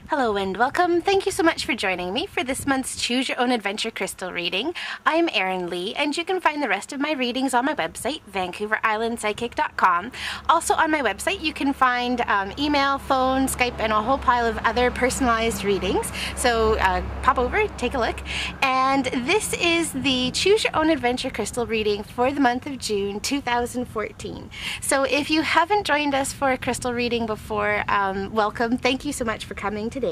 Hello and welcome. Thank you so much for joining me for this month's Choose Your Own Adventure Crystal reading. I'm Erin Lee, and you can find the rest of my readings on my website, VancouverIslandPsychic.com. Also on my website you can find email, phone, Skype, and a whole pile of other personalized readings. So pop over, take a look. And this is the Choose Your Own Adventure Crystal reading for the month of June 2014. So if you haven't joined us for a crystal reading before, welcome. Thank you so much for coming today.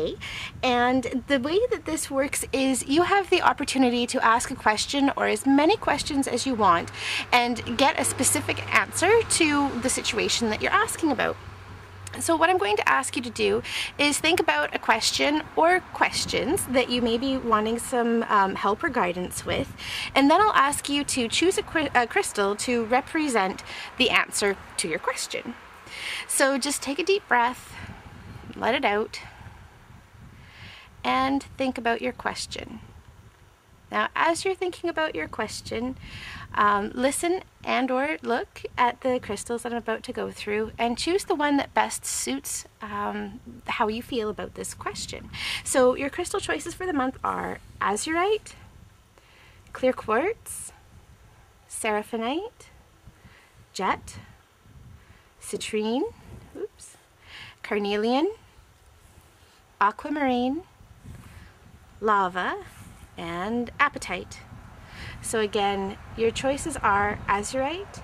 And the way that this works is you have the opportunity to ask a question or as many questions as you want and get a specific answer to the situation that you're asking about. So what I'm going to ask you to do is think about a question or questions that you may be wanting some help or guidance with, and then I'll ask you to choose a crystal to represent the answer to your question. So just take a deep breath, let it out, and think about your question. Now, as you're thinking about your question, listen and or look at the crystals that I'm about to go through and choose the one that best suits how you feel about this question. So your crystal choices for the month are azurite, clear quartz, seraphonite, jet, citrine, carnelian, aquamarine, lava, and apatite. So again, your choices are azurite,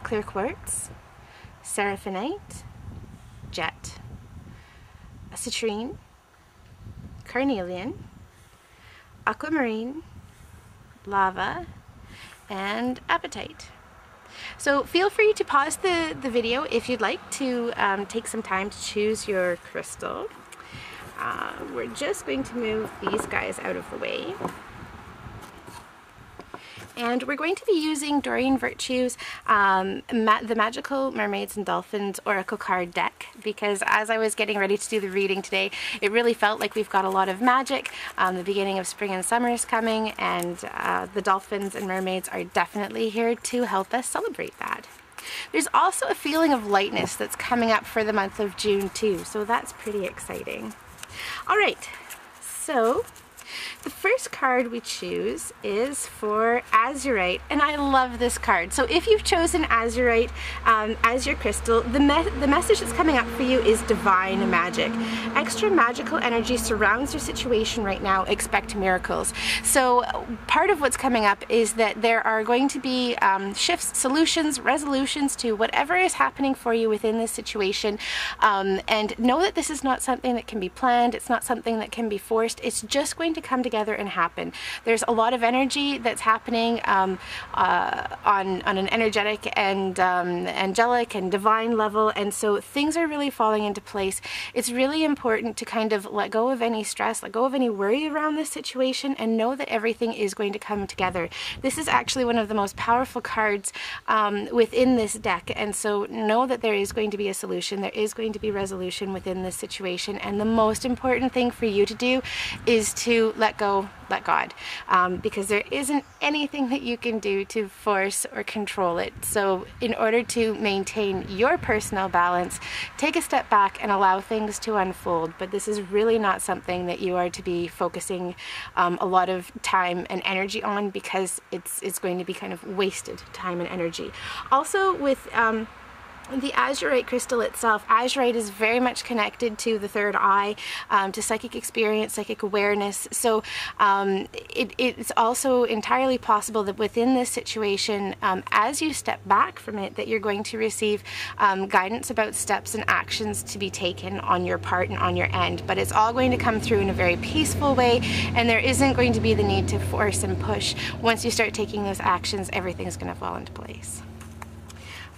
clear quartz, seraphonite, jet, citrine, carnelian, aquamarine, lava, and apatite. So feel free to pause the video if you'd like to take some time to choose your crystal. We're just going to move these guys out of the way. And we're going to be using Doreen Virtue's the Magical Mermaids and Dolphins Oracle card deck, because as I was getting ready to do the reading today, it really felt like we've got a lot of magic. The beginning of spring and summer is coming, and the dolphins and mermaids are definitely here to help us celebrate that. There's also a feeling of lightness that's coming up for the month of June too, so that's pretty exciting. Alright, so the first card we choose is for azurite, and I love this card. So if you've chosen azurite as your crystal, the message that's coming up for you is divine magic. Extra magical energy surrounds your situation right now. Expect miracles. So part of what's coming up is that there are going to be shifts, solutions, resolutions to whatever is happening for you within this situation, and know that this is not something that can be planned. It's not something that can be forced. It's just going to come together and happen. There's a lot of energy that's happening on an energetic and angelic and divine level, and so things are really falling into place. It's really important to kind of let go of any stress, let go of any worry around this situation, and know that everything is going to come together. This is actually one of the most powerful cards within this deck, and so know that there is going to be a solution, there is going to be resolution within this situation, and the most important thing for you to do is to let go, let God, because there isn't anything that you can do to force or control it. So in order to maintain your personal balance, take a step back and allow things to unfold, but this is really not something that you are to be focusing a lot of time and energy on, because it's going to be kind of wasted time and energy. Also with the azurite crystal itself, azurite is very much connected to the third eye, to psychic experience, psychic awareness. So it's also entirely possible that within this situation, as you step back from it, that you're going to receive guidance about steps and actions to be taken on your part and on your end. But it's all going to come through in a very peaceful way, and there isn't going to be the need to force and push. Once you start taking those actions, everything's going to fall into place.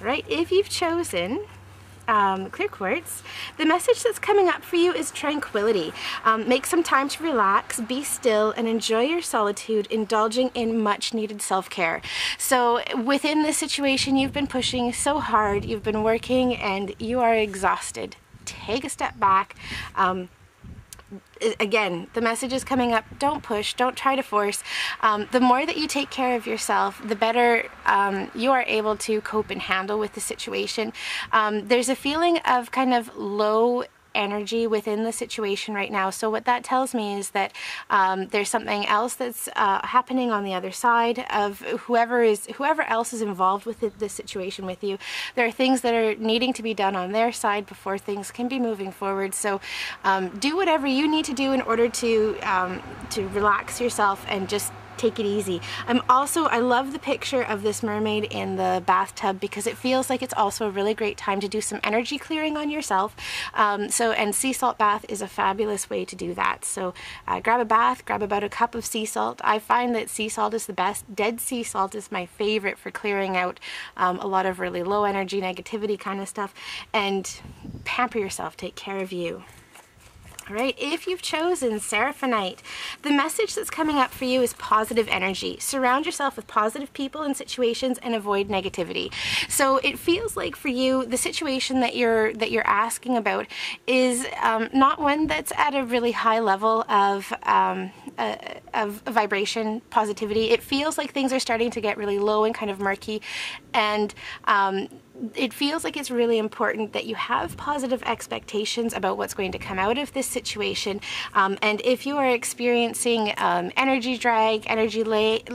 Right, if you've chosen clear quartz, the message that's coming up for you is tranquility. Make some time to relax, be still, and enjoy your solitude, indulging in much needed self-care. So within this situation, you've been pushing so hard, you've been working, and you are exhausted. Take a step back. Again, the message is coming up, don't push, don't try to force. The more that you take care of yourself, the better you are able to cope and handle with the situation. There's a feeling of kind of low energy within the situation right now. So what that tells me is that there's something else that's happening on the other side of whoever else is involved with this situation with you. There are things that are needing to be done on their side before things can be moving forward. So do whatever you need to do in order to relax yourself and just take it easy. I love the picture of this mermaid in the bathtub because it feels like it's also a really great time to do some energy clearing on yourself. And sea salt bath is a fabulous way to do that. So grab a bath, grab about a cup of sea salt. I find that sea salt is the best. Dead sea salt is my favorite for clearing out a lot of really low energy, negativity kind of stuff. And pamper yourself, take care of you. All right, if you've chosen Seraphonite, the message that's coming up for you is positive energy. Surround yourself with positive people and situations and avoid negativity. So it feels like for you, the situation that you're asking about is not one that's at a really high level of vibration, positivity. It feels like things are starting to get really low and kind of murky, and it feels like it's really important that you have positive expectations about what's going to come out of this situation. And if you are experiencing energy drag, energy lag,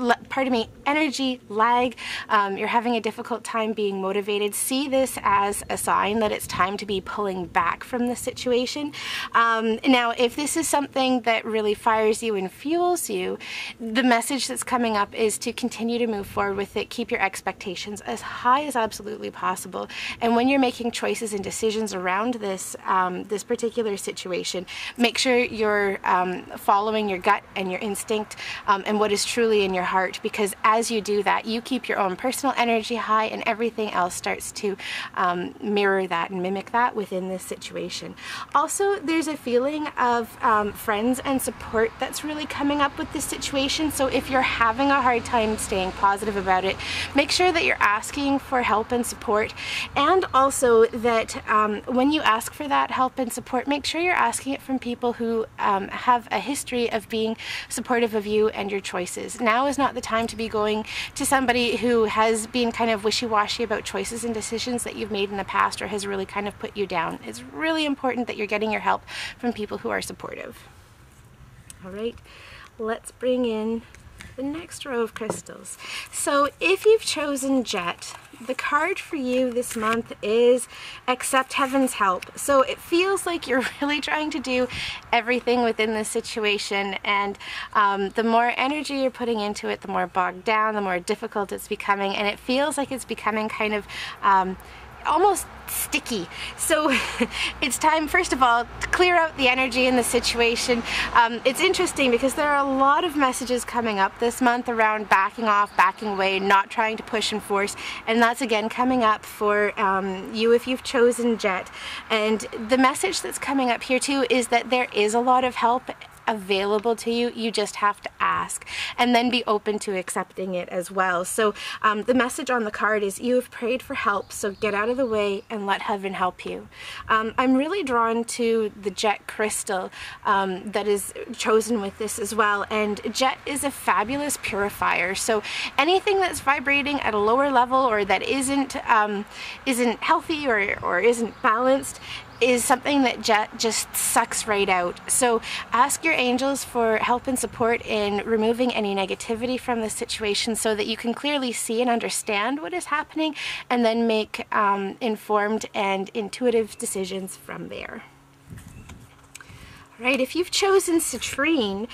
you're having a difficult time being motivated, see this as a sign that it's time to be pulling back from the situation. Now, if this is something that really fires you and fuels you, the message that's coming up is to continue to move forward with it. Keep your expectations as high as absolutely possible. And when you're making choices and decisions around this this particular situation, make sure you're following your gut and your instinct and what is truly in your heart, because as you do that, you keep your own personal energy high and everything else starts to mirror that and mimic that within this situation. Also, there's a feeling of friends and support that's really coming up with this situation. So if you're having a hard time staying positive about it, make sure that you're asking for help and support. And also that when you ask for that help and support, make sure you're asking it from people who have a history of being supportive of you and your choices. Now is not the time to be going to somebody who has been kind of wishy-washy about choices and decisions that you've made in the past or has really kind of put you down. It's really important that you're getting your help from people who are supportive. All right, let's bring in the next row of crystals. So if you've chosen Jet, the card for you this month is Accept Heaven's Help. So it feels like you're really trying to do everything within this situation, and the more energy you're putting into it, the more bogged down, the more difficult it's becoming, and it feels like it's becoming kind of almost sticky. So it's time, first of all, to clear out the energy in the situation. It's interesting because there are a lot of messages coming up this month around backing off, backing away, not trying to push and force, and that's again coming up for you if you've chosen Jet. And the message that's coming up here too is that there is a lot of help available to you. You just have to ask and then be open to accepting it as well. So the message on the card is you have prayed for help, so get out of the way and let heaven help you. I'm really drawn to the Jet crystal that is chosen with this as well, and Jet is a fabulous purifier. So anything that's vibrating at a lower level or that isn't healthy or isn't balanced is something that Jet just sucks right out. So ask your angels for help and support in removing any negativity from the situation so that you can clearly see and understand what is happening and then make informed and intuitive decisions from there. Right, if you've chosen Citrine,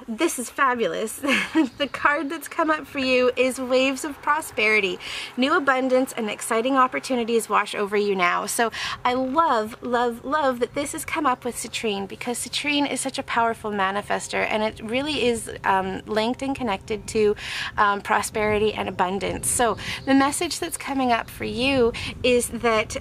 this is fabulous. The card that's come up for you is Waves of Prosperity. New abundance and exciting opportunities wash over you now. So I love, love, love that this has come up with Citrine, because Citrine is such a powerful manifester, and it really is linked and connected to prosperity and abundance. So the message that's coming up for you is that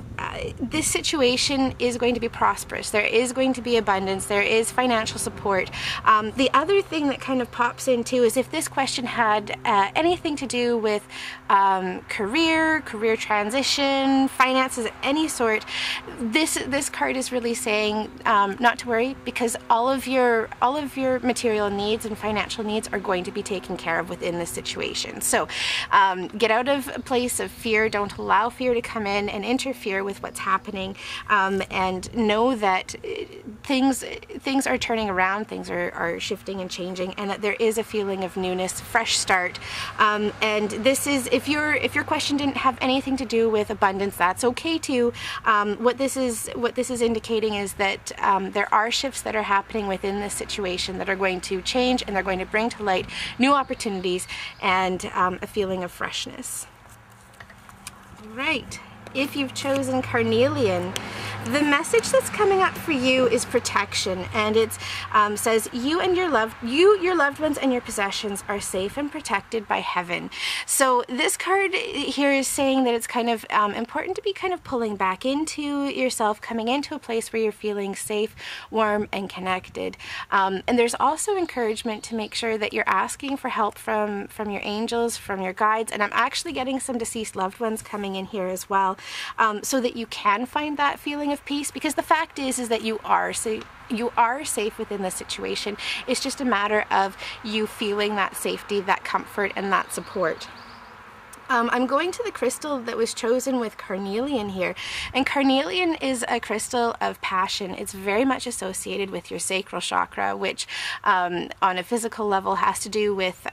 this situation is going to be prosperous. There is going to be abundance. there is financial support. The other thing that kind of pops in too is if this question had anything to do with career transition, finances of any sort, this card is really saying not to worry, because all of your material needs and financial needs are going to be taken care of within this situation. So get out of a place of fear. Don't allow fear to come in and interfere with what's happening, and know that things are turning around, things are shifting and changing, and that there is a feeling of newness, fresh start. And this is, if your question didn't have anything to do with abundance, that's okay too. What this is indicating is that there are shifts that are happening within this situation that are going to change, and they're going to bring to light new opportunities and a feeling of freshness. Right. If you've chosen carnelian, the message that's coming up for you is protection, and it says you and your loved ones and your possessions are safe and protected by heaven. So this card here is saying that it's kind of important to be kind of pulling back into yourself, coming into a place where you're feeling safe, warm, and connected. And there's also encouragement to make sure that you're asking for help from your angels, from your guides, and I'm actually getting some deceased loved ones coming in here as well, so that you can find that feeling of peace, because the fact is that you are safe within the situation. It's just a matter of you feeling that safety, that comfort, and that support. I'm going to the crystal that was chosen with carnelian here, and carnelian is a crystal of passion. It's very much associated with your sacral chakra, which on a physical level has to do with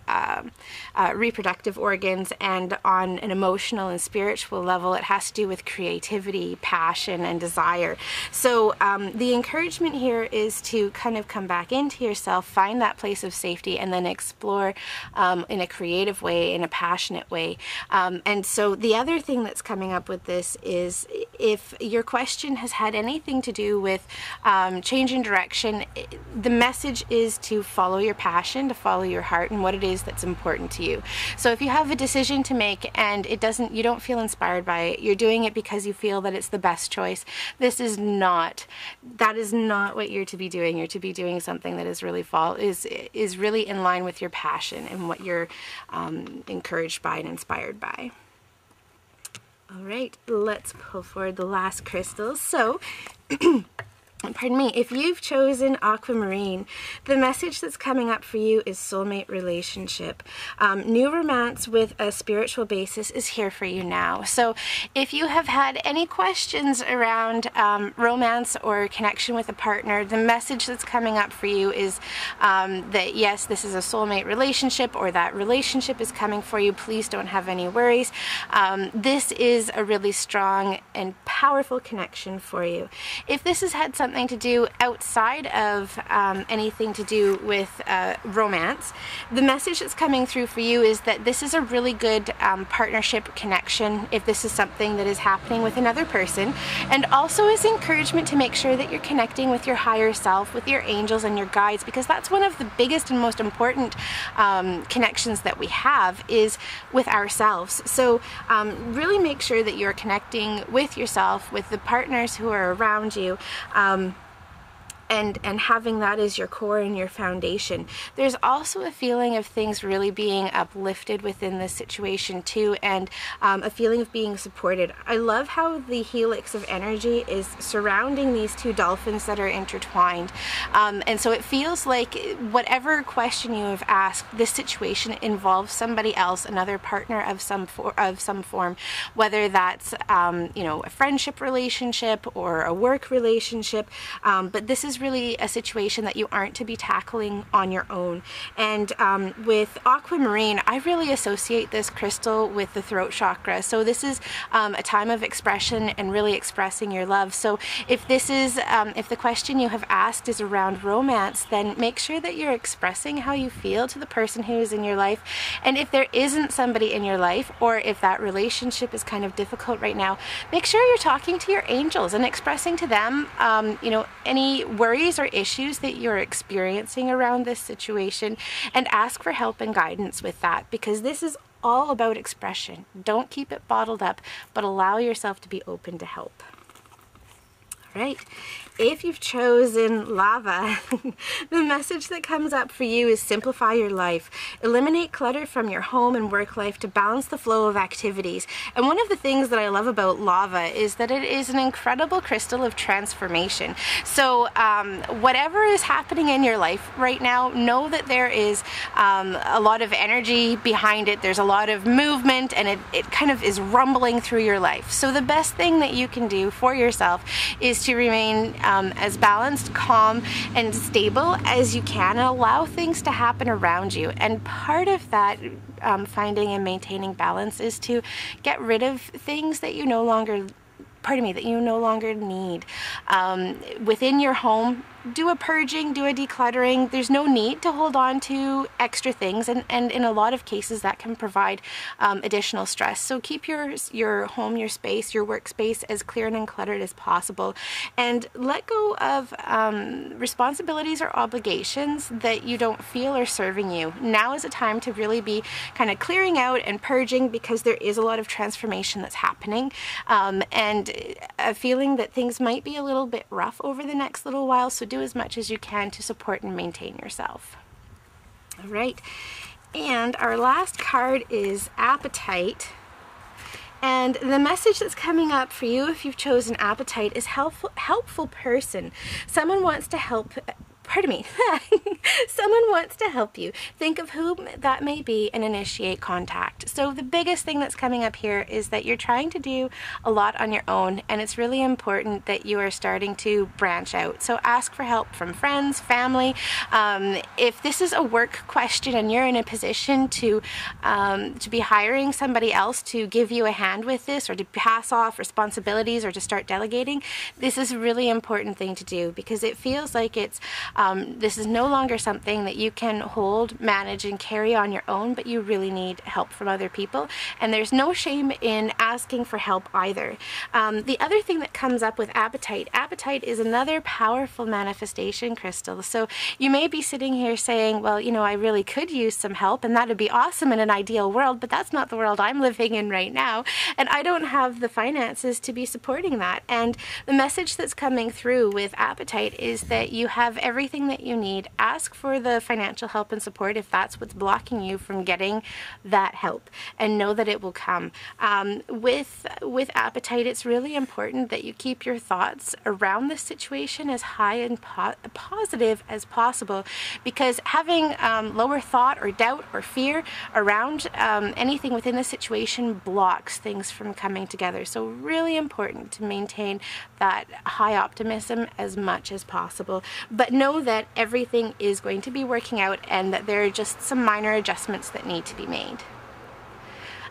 reproductive organs, and on an emotional and spiritual level it has to do with creativity, passion, and desire. So the encouragement here is to kind of come back into yourself, find that place of safety, and then explore in a creative way, in a passionate way. And so the other thing that's coming up with this is, if your question has had anything to do with change in direction, the message is to follow your passion, to follow your heart and what it is that's important to you. So if you have a decision to make and you don't feel inspired by it, you're doing it because you feel that it's the best choice, that is not what you're to be doing. You're to be doing something that is really is really in line with your passion and what you're encouraged by and inspired by. All right, let's pull forward the last crystals. So pardon me, if you've chosen aquamarine, the message that's coming up for you is soulmate relationship. New romance with a spiritual basis is here for you now. So if you have had any questions around romance or connection with a partner, the message that's coming up for you is that yes, this is a soulmate relationship, or that relationship is coming for you. Please don't have any worries. This is a really strong and powerful connection for you. If this has had something to do outside of anything to do with romance, the message that's coming through for you is that this is a really good partnership connection if this is something that is happening with another person, and also is encouragement to make sure that you're connecting with your higher self, with your angels and your guides, because that's one of the biggest and most important connections that we have, is with ourselves. So really make sure that you're connecting with yourself, with the partners who are around you, and having that as your core and your foundation. There's also a feeling of things really being uplifted within this situation too, and a feeling of being supported. I love how the helix of energy is surrounding these two dolphins that are intertwined, and so it feels like whatever question you have asked, this situation involves somebody else, another partner of some form, whether that's you know, a friendship relationship or a work relationship, but this is really a situation that you aren't to be tackling on your own. And with aquamarine, I really associate this crystal with the throat chakra. So this is a time of expression and really expressing your love. So if this is, if the question you have asked is around romance, then make sure that you're expressing how you feel to the person who is in your life. And if there isn't somebody in your life, or if that relationship is kind of difficult right now, make sure you're talking to your angels and expressing to them, you know, any worries or issues that you're experiencing around this situation, and ask for help and guidance with that, because this is all about expression. Don't keep it bottled up, but allow yourself to be open to help. Right. If you've chosen lava, the message that comes up for you is simplify your life. Eliminate clutter from your home and work life to balance the flow of activities. And one of the things that I love about lava is that it is an incredible crystal of transformation. So whatever is happening in your life right now, know that there is a lot of energy behind it. There's a lot of movement, and it kind of is rumbling through your life. So the best thing that you can do for yourself is to remain as balanced, calm, and stable as you can, and allow things to happen around you. And part of that finding and maintaining balance is to get rid of things that you no longer need. Within your home, do a purging, do a decluttering. There's no need to hold on to extra things, and in a lot of cases that can provide additional stress. So keep your home, your space, your workspace as clear and uncluttered as possible, and let go of responsibilities or obligations that you don't feel are serving you. Now is a time to really be kind of clearing out and purging, because there is a lot of transformation that's happening, and a feeling that things might be a little bit rough over the next little while. So do as much as you can to support and maintain yourself. All right, and our last card is Appetite. And the message that's coming up for you, if you've chosen Appetite, is helpful person. Someone wants to help. Someone wants to help you. Think of whom that may be and initiate contact. So the biggest thing that's coming up here is that you're trying to do a lot on your own, and it's really important that you are starting to branch out. So ask for help from friends, family. If this is a work question and you're in a position to be hiring somebody else to give you a hand with this, or to pass off responsibilities, or to start delegating, this is a really important thing to do, because it feels like this is no longer something that you can hold, manage, and carry on your own, but you really need help from other people. And there's no shame in asking for help either. The other thing that comes up with Appetite is another powerful manifestation crystal. So you may be sitting here saying, well, you know, I really could use some help, and that would be awesome in an ideal world, but that's not the world I'm living in right now, and I don't have the finances to be supporting that. And the message that's coming through with Appetite is that you have everything that you need. Ask for the financial help and support if that's what's blocking you from getting that help, and know that it will come. With Appetite, it's really important that you keep your thoughts around this situation as high and positive as possible, because having lower thought or doubt or fear around anything within the situation blocks things from coming together. So really important to maintain that high optimism as much as possible, but know that everything is going to be working out, and that there are just some minor adjustments that need to be made.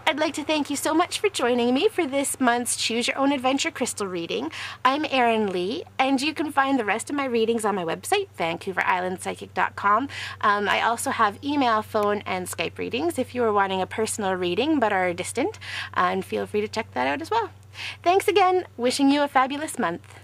I'd like to thank you so much for joining me for this month's Choose Your Own Adventure crystal reading. I'm Erin Lee, and you can find the rest of my readings on my website, VancouverIslandPsychic.com. I also have email, phone, and Skype readings if you are wanting a personal reading but are distant, and feel free to check that out as well. Thanks again. Wishing you a fabulous month.